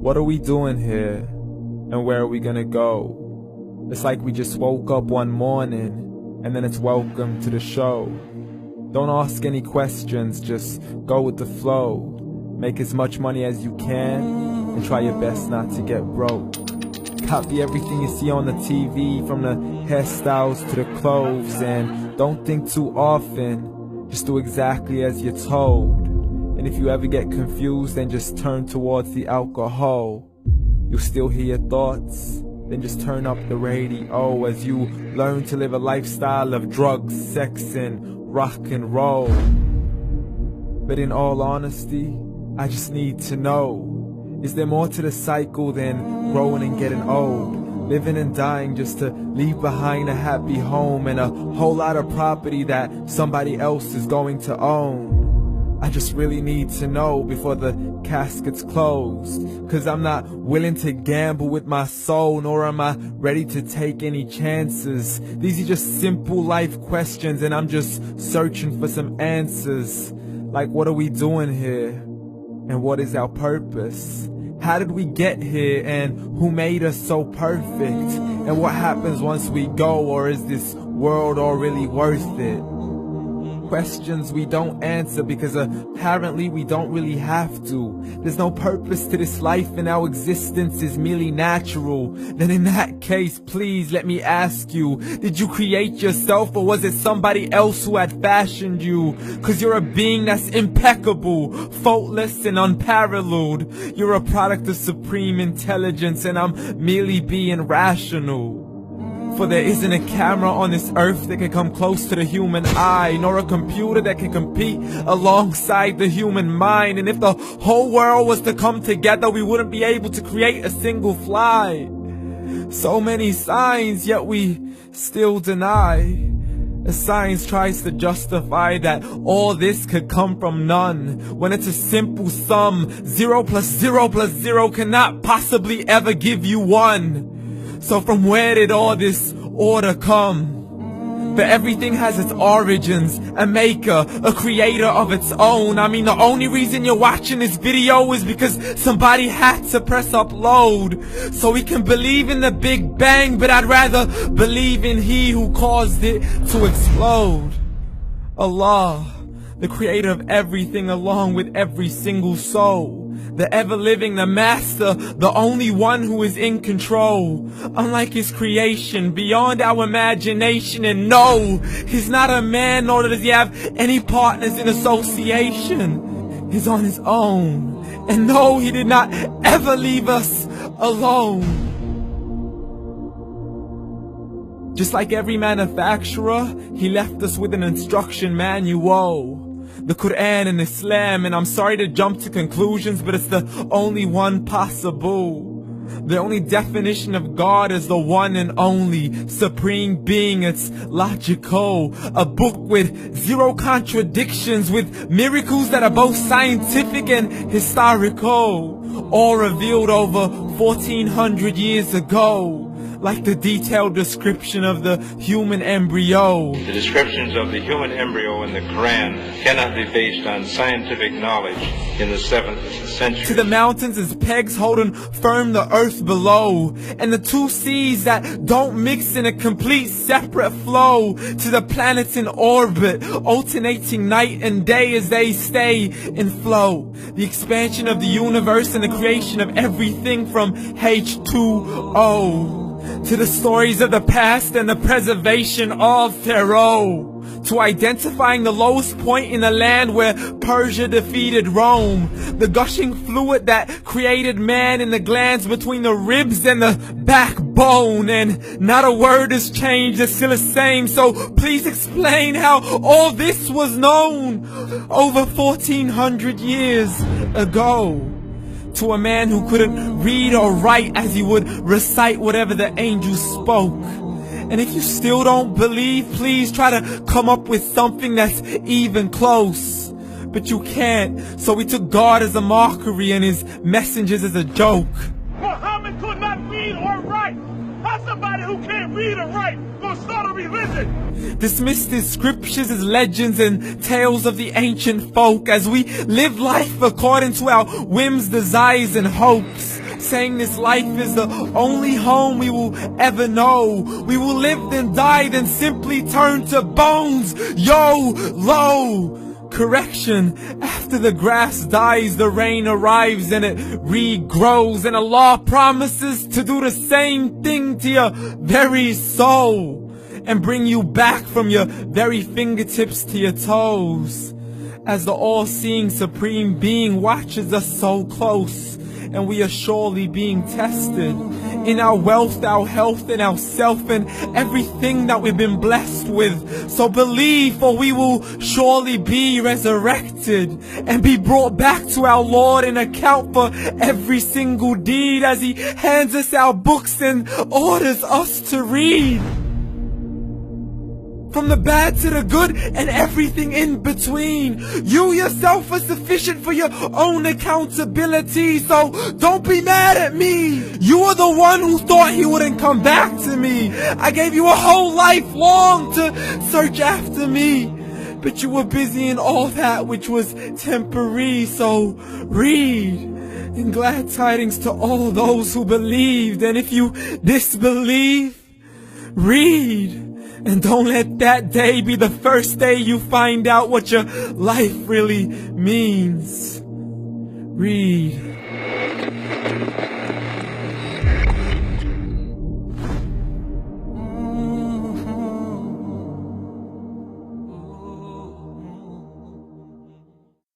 What are we doing here? And where are we gonna go? It's like we just woke up one morning, and then it's welcome to the show. Don't ask any questions, just go with the flow. Make as much money as you can, and try your best not to get broke. Copy everything you see on the TV, from the hairstyles to the clothes, and don't think too often, just do exactly as you're told. And if you ever get confused, then just turn towards the alcohol. You'll still hear your thoughts, then just turn up the radio as you learn to live a lifestyle of drugs, sex, and rock and roll. But in all honesty, I just need to know, is there more to the cycle than growing and getting old? Living and dying just to leave behind a happy home and a whole lot of property that somebody else is going to own. I just really need to know before the casket's closed, 'cause I'm not willing to gamble with my soul, nor am I ready to take any chances. These are just simple life questions, and I'm just searching for some answers. Like, what are we doing here? And what is our purpose? How did we get here, and who made us so perfect? And what happens once we go, or is this world all really worth it? Questions we don't answer because apparently we don't really have to. There's no purpose to this life and our existence is merely natural. Then in that case, please let me ask you, did you create yourself, or was it somebody else who had fashioned you? 'Cause you're a being that's impeccable, faultless and unparalleled. You're a product of supreme intelligence, and I'm merely being rational. For there isn't a camera on this earth that can come close to the human eye, nor a computer that can compete alongside the human mind. And if the whole world was to come together, we wouldn't be able to create a single fly. So many signs, yet we still deny. The science tries to justify that all this could come from none, when it's a simple sum. 0 plus 0 plus 0 cannot possibly ever give you 1. So from where did all this order come? For everything has its origins, a maker, a creator of its own. I mean, the only reason you're watching this video is because somebody had to press upload. So we can believe in the Big Bang, but I'd rather believe in He who caused it to explode. Allah, the creator of everything, along with every single soul. The ever-living, the master, the only one who is in control. Unlike his creation, beyond our imagination. And no, he's not a man, nor does he have any partners in association. He's on his own. And no, he did not ever leave us alone. Just like every manufacturer, he left us with an instruction manual. The Quran and Islam, and I'm sorry to jump to conclusions, but it's the only one possible. The only definition of God is the one and only supreme being. It's logical, a book with 0 contradictions, with miracles that are both scientific and historical, all revealed over 1400 years ago. Like the detailed description of the human embryo. The descriptions of the human embryo in the Quran cannot be based on scientific knowledge in the 7th century. To the mountains as pegs holding firm the earth below, and the 2 seas that don't mix in a complete separate flow. To the planets in orbit, alternating night and day as they stay in flow. The expansion of the universe and the creation of everything from H2O. To the stories of the past and the preservation of Pharaoh. To identifying the lowest point in the land where Persia defeated Rome. The gushing fluid that created man in the glands between the ribs and the backbone. And not a word has changed, it's still the same. So please explain how all this was known over 1400 years ago. To a man who couldn't read or write, as he would recite whatever the angels spoke. And if you still don't believe, please try to come up with something that's even close. But you can't, so we took God as a mockery and his messengers as a joke. Muhammad could not read or write. How somebody who can't read or write gonna start a religion? Dismissed his scriptures as legends and tales of the ancient folk, as we live life according to our whims, desires, and hopes. saying this life is the only home we will ever know. We will live then die, then simply turn to bones. YOLO! Correction, after the grass dies, the rain arrives and it regrows, and Allah promises to do the same thing to your very soul and bring you back from your very fingertips to your toes, as the all-seeing supreme being watches us so close, and we are surely being tested in our wealth, our health, and our self, and everything that we've been blessed with. So believe, for we will surely be resurrected and be brought back to our Lord and account for every single deed, as He hands us our books and orders us to read. From the bad to the good and everything in between. You yourself are sufficient for your own accountability, so don't be mad at me. You are the one who thought He wouldn't come back to me. I gave you a whole life long to search after me, but you were busy in all that which was temporary. So read, and glad tidings to all those who believed. And if you disbelieve, read. And don't let that day be the first day you find out what your life really means. Read.